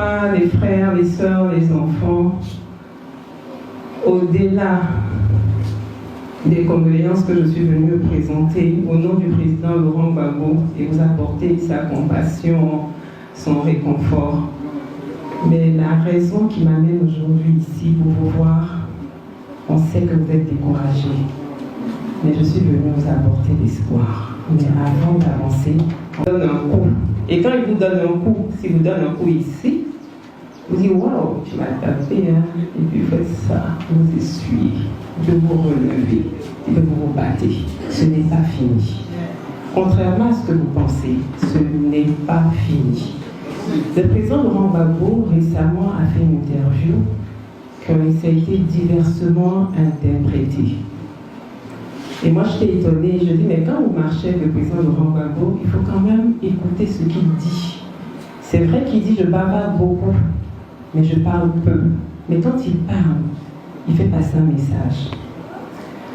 pas les frères, les sœurs, les enfants, au-delà des condoléances que je suis venue présenter au nom du président Laurent Gbagbo et vous apporter sa compassion, son réconfort. Mais la raison qui m'amène aujourd'hui ici pour vous voir, on sait que vous êtes découragés, mais je suis venue vous apporter l'espoir. Mais avant d'avancer, on donne un coup. Et quand il vous donne un coup, s'il vous donne un coup ici, vous dites waouh, tu m'as tapé, hein? Et puis vous faites ça, vous essuyez, de vous relever, de vous battez. Ce n'est pas fini. Contrairement à ce que vous pensez, ce n'est pas fini. Le président Laurent Gbagbo récemment a fait une interview que ça a été diversement interprété. Et moi j'étais étonnée, je dis mais quand vous marchez avec le président Laurent Gbagbo, il faut quand même écouter ce qu'il dit. C'est vrai qu'il dit je bavarde beaucoup, mais je parle peu. Mais quand il parle, il fait passer un message.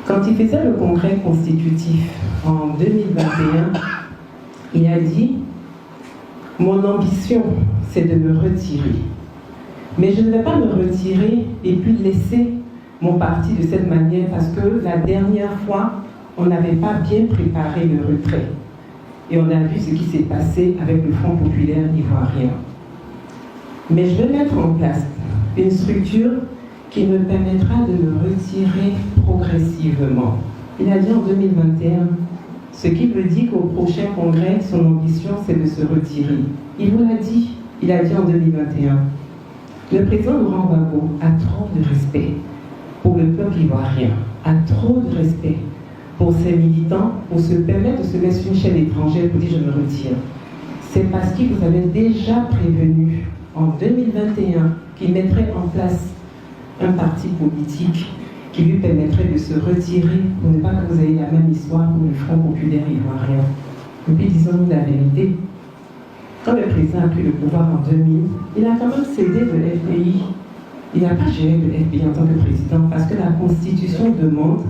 Quand il faisait le congrès constitutif en 2021, il a dit « Mon ambition, c'est de me retirer. Mais je ne vais pas me retirer et puis laisser mon parti de cette manière parce que la dernière fois, on n'avait pas bien préparé le retrait. Et on a vu ce qui s'est passé avec le Front populaire ivoirien. Mais je vais mettre en place une structure qui me permettra de me retirer progressivement. » Il a dit en 2021, ce qui veut dire qu'au prochain congrès, son ambition, c'est de se retirer. Il vous l'a dit, il a dit en 2021. Le président Laurent Gbagbo a trop de respect pour le peuple ivoirien, a trop de respect pour ses militants, pour se permettre de se mettre sur une chaîne étrangère pour dire je me retire. C'est parce qu'il vous avait déjà prévenu en 2021 qu'il mettrait en place un parti politique qui lui permettrait de se retirer pour ne pas que vous ayez la même histoire pour le Front populaire ivoirien. Et puis disons-nous la vérité, quand le président a pris le pouvoir en 2000, il a quand même cédé de l'FPI. Il n'a pas géré de l'FPI en tant que président parce que la Constitution demande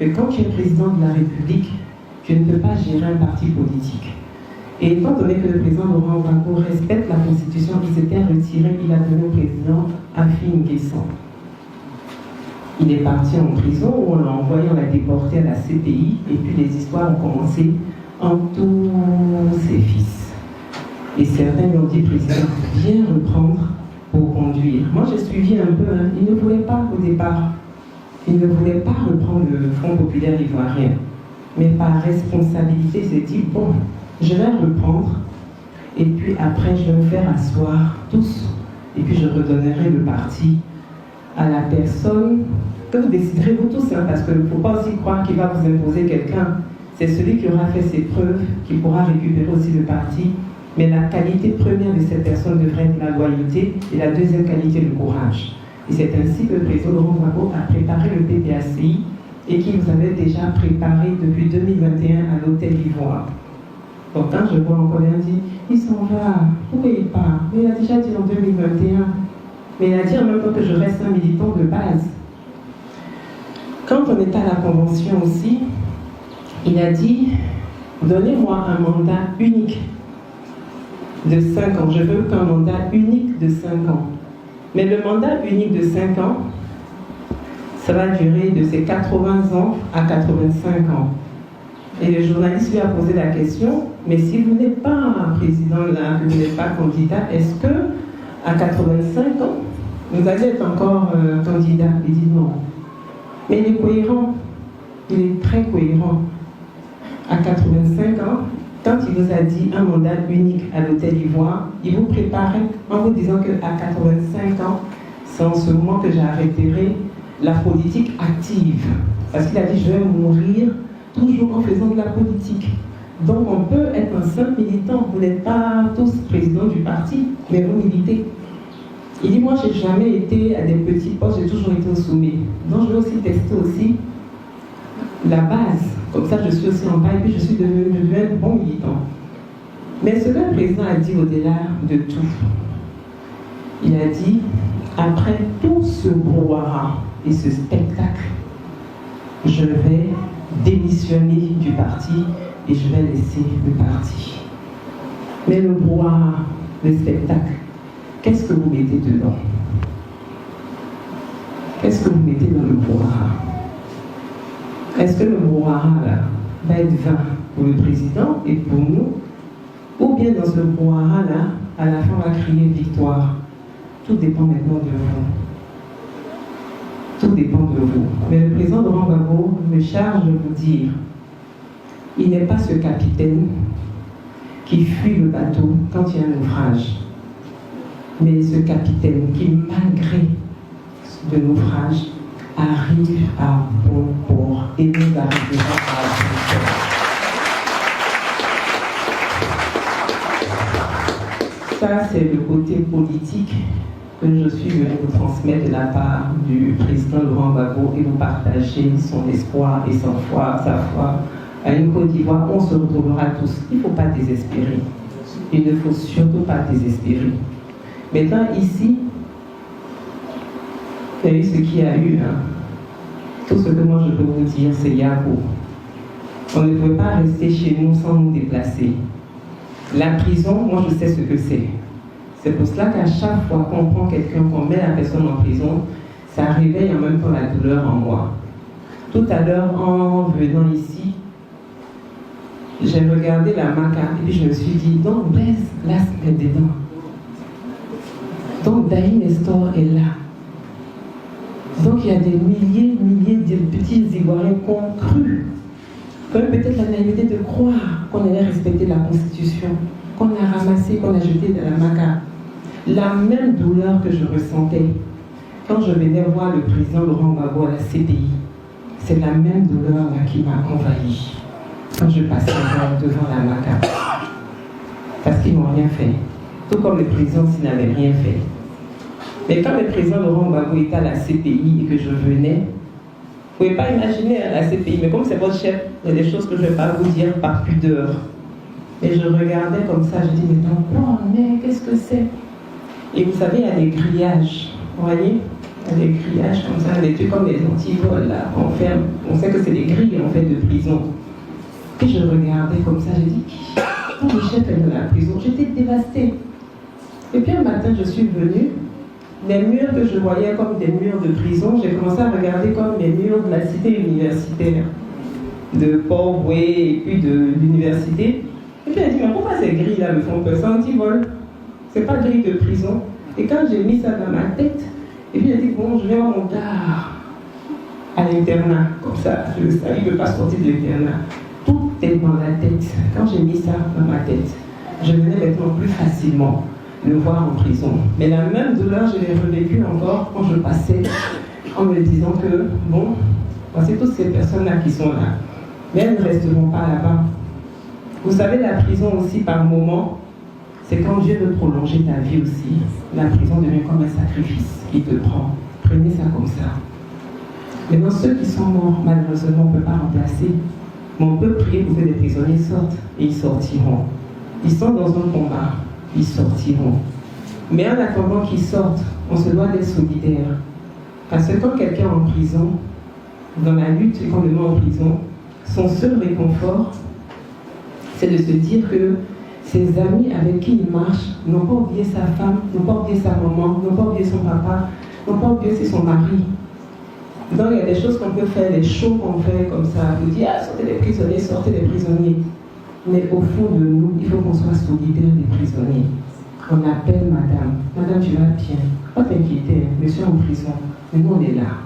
que quand tu es président de la République, tu ne peux pas gérer un parti politique. Et étant donné que le président Laurent Gbagbo respecte la Constitution, il s'était retiré, il a donné au président Afin Guesson. Il est parti en prison où on l'a envoyé, on l'a déporté à la CPI et puis les histoires ont commencé en tous ses fils. Et certains lui ont dit, président, viens reprendre pour conduire. Moi j'ai suivi un peu, hein. Il ne voulait pas au départ. Il ne voulait pas reprendre le Front populaire ivoirien. Mais par responsabilité, il s'est dit, bon, je vais reprendre et puis après je vais me faire asseoir tous et puis je redonnerai le parti à la personne que vous déciderez vous tous, hein, parce qu'il ne faut pas aussi croire qu'il va vous imposer quelqu'un. C'est celui qui aura fait ses preuves qui pourra récupérer aussi le parti. Mais la qualité première de cette personne devrait être la loyauté et la deuxième qualité, le courage. Et c'est ainsi que le président Laurent Gbagbo a préparé le PPACI et qu'il vous avait déjà préparé depuis 2021 à l'Hôtel Ivoire. Donc quand je vois encore un dit, il s'en va, pourquoi il part? Mais il a déjà dit en 2021. Mais il a dit en même temps que je reste un militant de base. Quand on était à la convention aussi, il a dit, donnez-moi un mandat unique de 5 ans. Je veux qu'un mandat unique de 5 ans. Mais le mandat unique de 5 ans, ça va durer de ses 80 ans à 85 ans. Et le journaliste lui a posé la question, mais si vous n'êtes pas président là, vous n'êtes pas candidat, est-ce que à 85 ans, vous allez être encore candidat? Il dit non. Mais il est cohérent, il est très cohérent. À 85 ans, quand il vous a dit un mandat unique à l'Hôtel Ivoire, il vous préparait en vous disant qu'à 85 ans, c'est en ce moment que j'arrêterai la politique active. Parce qu'il a dit, je vais mourir toujours en faisant de la politique. Donc on peut être un simple militant. Vous n'êtes pas tous présidents du parti, mais vous militez. Il dit, moi, je n'ai jamais été à des petits postes, j'ai toujours été au sommet. Donc je vais aussi tester aussi la base. Comme ça, je suis aussi en bas et puis je suis devenu un bon militant. Mais ce que le président a dit au-delà de tout, il a dit, après tout ce brouhaha et ce spectacle, je vais démissionner du parti et je vais laisser le parti. Mais le brouhaha, le spectacle, qu'est-ce que vous mettez dedans? Qu'est-ce que vous mettez dans le brouhaha? Est-ce que le brouhaha là, va être vain pour le président et pour nous? Ou bien dans ce brouhaha là, à la fin on va crier victoire? Tout dépend maintenant de vous. Tout dépend de vous. Mais le président Laurent Gbagbo me charge de vous dire, il n'est pas ce capitaine qui fuit le bateau quand il y a un naufrage, mais ce capitaine qui, malgré le naufrage, arrive à bon port et nous arriverons à bon port. Ça, c'est le côté politique que je suis venu vous transmettre de la part du président Laurent Gbagbo et vous partager son espoir et sa foi à une Côte d'Ivoire. On se retrouvera tous. Il ne faut pas désespérer. Il ne faut surtout pas désespérer. Maintenant, ici, il y a eu ce qu'il y a eu. Tout ce que moi je peux vous dire, c'est Yabo. On ne peut pas rester chez nous sans nous déplacer. La prison, moi je sais ce que c'est. C'est pour cela qu'à chaque fois qu'on prend quelqu'un, qu'on met la personne en prison, ça réveille en même temps la douleur en moi. Tout à l'heure, en venant ici, j'ai regardé la maca et puis je me suis dit, donc Blaise là se met dedans. Donc Daï Nestor est là. Donc il y a des milliers de petits Ivoiriens qui ont cru, qui ont peut-être la naïveté de croire qu'on allait respecter la Constitution, qu'on a ramassé, qu'on a jeté dans la maca. La même douleur que je ressentais quand je venais voir le président Laurent Gbagbo à la CPI, c'est la même douleur là qui m'a envahi quand je passais devant la maca. Parce qu'ils n'ont rien fait. Tout comme le président s'il n'avait rien fait. Mais quand le président Laurent Gbagbo était à la CPI et que je venais, vous ne pouvez pas imaginer à la CPI, mais comme c'est votre chef, il y a des choses que je ne vais pas vous dire par pudeur. Et je regardais comme ça, je dis, mais donc, mais qu'est-ce que c'est? Et vous savez, il y a des grillages, vous voyez? Il y a des grillages comme ça, des trucs comme les antivols, là, on ferme. On sait que c'est des grilles, en fait, de prison. Et je regardais comme ça, je dis, quand le chef est dans la prison, j'étais dévastée. Et puis un matin, je suis venue, les murs que je voyais comme des murs de prison, j'ai commencé à regarder comme les murs de la cité universitaire, de Port-Boué et puis de l'université. Et puis elle dit, mais pourquoi ces grilles-là me font peur? C'est anti-vol. C'est pas grille de prison. Et quand j'ai mis ça dans ma tête, et puis j'ai dit, bon, je vais avoir mon gars à l'internat, comme ça, je savais qu'il ne peut pas sortir de l'internat. Tout est dans la tête. Quand j'ai mis ça dans ma tête, je venais maintenant plus facilement le voir en prison. Mais la même douleur, je l'ai revécue encore quand je passais, en me disant que, bon, voici toutes ces personnes-là qui sont là. Mais elles ne resteront pas là-bas. Vous savez, la prison aussi, par moment, c'est quand Dieu veut prolonger ta vie aussi. La prison devient comme un sacrifice qui te prend. Prenez ça comme ça. Maintenant, ceux qui sont morts, malheureusement, on ne peut pas remplacer. Mais on peut prier pour que les prisonniers sortent et ils sortiront. Ils sont dans un combat, ils sortiront. Mais en attendant qu'ils sortent, on se doit d'être solidaire. Parce que quand quelqu'un est en prison, dans la lutte et qu'on le met en prison, son seul réconfort, c'est de se dire que ses amis avec qui il marche n'ont pas oublié sa femme, n'ont pas oublié sa maman, n'ont pas oublié son papa, n'ont pas oublié son mari. Donc il y a des choses qu'on peut faire, des shows qu'on fait comme ça, vous dire, ah, sortez les prisonniers, sortez les prisonniers. Mais au fond de nous, il faut qu'on soit solidaire des prisonniers. On appelle madame, madame tu vas bien, pas t'inquiéter, monsieur est en prison, mais nous on est là.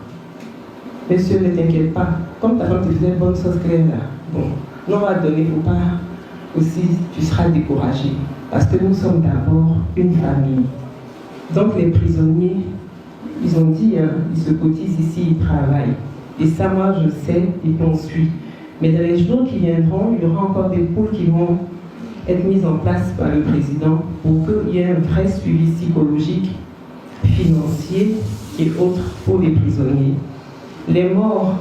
Monsieur, ne t'inquiète pas, comme ta femme te faisait bonne sauce claire là, bon, nous on va te donner, il ne faut pas aussi, tu seras découragé, parce que nous sommes d'abord une famille. Donc les prisonniers, ils ont dit, hein, ils se cotisent ici, ils travaillent. Et ça, moi, je sais, et puis on suit. Mais dans les jours qui viendront, il y aura encore des pôles qui vont être mises en place par le président pour qu'il y ait un vrai suivi psychologique, financier et autres pour les prisonniers. Les morts,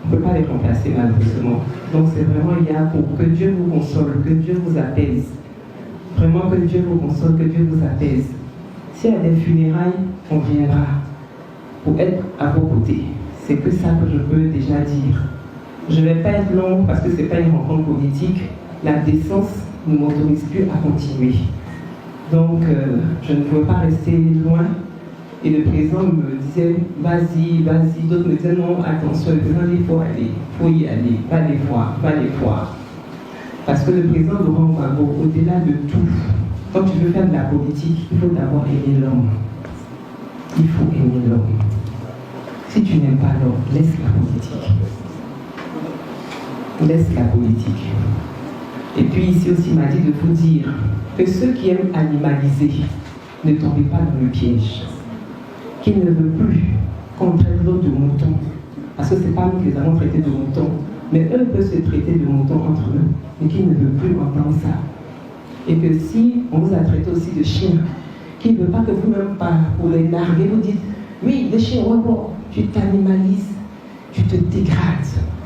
on ne peut pas les remplacer malheureusement. Donc c'est vraiment, il y a pour que Dieu vous console, que Dieu vous apaise. Vraiment que Dieu vous console, que Dieu vous apaise. S'il y a des funérailles, on viendra pour être à vos côtés. C'est que ça que je peux déjà dire. Je ne vais pas être long parce que ce n'est pas une rencontre politique. La décence ne m'autorise plus à continuer. Donc, je ne peux pas rester loin. Et le président me disait, vas-y, vas-y. D'autres me disaient, non, attention, le président dit, il faut aller, il faut y aller, va les voir, va les voir. Parce que le président Laurent Gbagbo, au-delà de tout, quand tu veux faire de la politique, il faut d'abord aimer l'homme. Il faut aimer l'homme. Si tu n'aimes pas l'homme, laisse la politique. Laisse la politique. Et puis ici aussi, il m'a dit de vous dire que ceux qui aiment animaliser, ne tombez pas dans le piège. Qu'il ne veut plus qu'on traite l'autre de mouton. Parce que ce n'est pas nous qui les avons traités de moutons, mais eux peuvent se traiter de moutons entre eux. Mais qu'il ne veut plus entendre ça. Et que si on vous a traité aussi de chien, qu'il ne veut pas que vous-même, pour les narguer, vous dites, oui, le chien, tu t'animalises, tu te dégrades.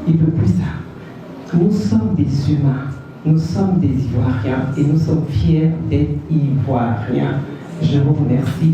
Il ne veut plus ça. Nous sommes des humains, nous sommes des Ivoiriens et nous sommes fiers d'être Ivoiriens. Je vous remercie.